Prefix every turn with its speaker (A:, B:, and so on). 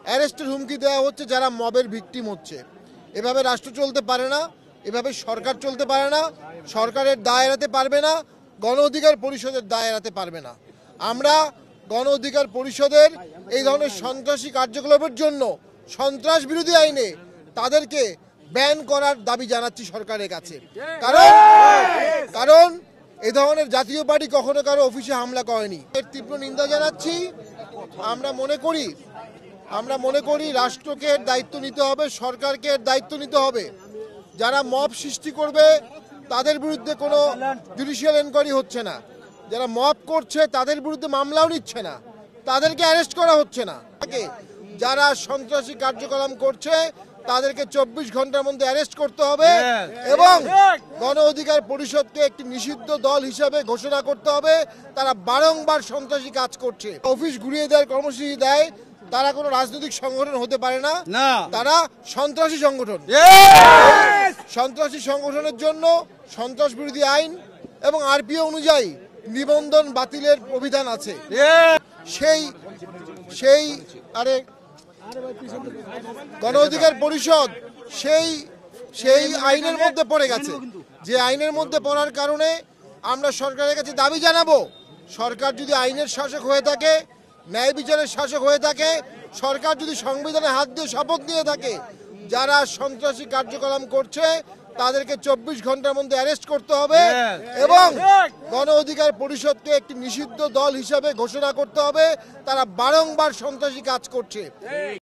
A: অ্যারেস্টের হুমকি দেওয়া হচ্ছে যারা মবের ভিকটিম হচ্ছে। এভাবে রাষ্ট্র চলতে পারে না, এভাবে সরকার চলতে পারে না, সরকারের দায় এড়াতে পারবে না, গণ অধিকার পরিষদের দায় এড়াতে পারবে না। আমরা গণ অধিকার পরিষদের এই ধরনের সন্ত্রাসী কার্যকলাপের জন্য সন্ত্রাস বিরোধী আইনে তাদেরকে ব্যান করার দাবি জানাচ্ছি সরকারের কাছে। কারণ এই ধরনের জাতীয় পার্টি কখনো কারো অফিসে হামলা করেনি। এর তীব্র নিন্দা জানাচ্ছি। আমরা মনে করি রাষ্ট্রকে এর দায়িত্ব নিতে হবে, সরকারকে এর দায়িত্ব নিতে হবে। যারা মব সৃষ্টি করবে তাদের বিরুদ্ধে কোনো জুডিশিয়াল এনকোয়ারি হচ্ছে না, যারা মব করছে তাদের বিরুদ্ধে মামলাও নিচ্ছে না, তাদেরকে অ্যারেস্ট করা হচ্ছে না। যারা সন্ত্রাসী কার্যকলাপ করছে তাদেরকে 24 ঘন্টার মধ্যে অ্যারেস্ট করতে হবে এবং গণ অধিকার পরিষদকে একটি নিষিদ্ধ দল হিসাবে ঘোষণা করতে হবে। তারা বারংবার সন্ত্রাসী কাজ করছে, অফিস ঘুরিয়ে দেওয়ার কর্মসূচি দেয়। তারা কোনো রাজনৈতিক সংগঠন হতে পারে না, তারা সন্ত্রাসী সংগঠন। সন্ত্রাসী সংগঠনের জন্য সন্ত্রাস বিরোধী আইন এবং আরপিও অনুযায়ী নিবন্ধন বাতিলের অভিধান আছে। সেই গণ অধিকার পরিষদ সেই আইনের মধ্যে পড়ে গেছে, যে আইনের মধ্যে পড়ার কারণে আমরা সরকারের কাছে দাবি জানাবো, সরকার যদি আইনের শাসক হয়ে থাকে, ন্যায় বিচারের শাসক হয়ে থাকে, সরকার যদি সংবিধানে হাত দিয়ে শপথ নিয়ে থাকে, যারা সন্ত্রাসী কার্যকলাপ করছে তাদেরকে 24 ঘন্টার মধ্যে অ্যারেস্ট করতে হবে এবং গণ অধিকার পরিষদকে একটি নিষিদ্ধ দল হিসাবে ঘোষণা করতে হবে। তারা বারংবার সন্ত্রাসী কাজ করছে।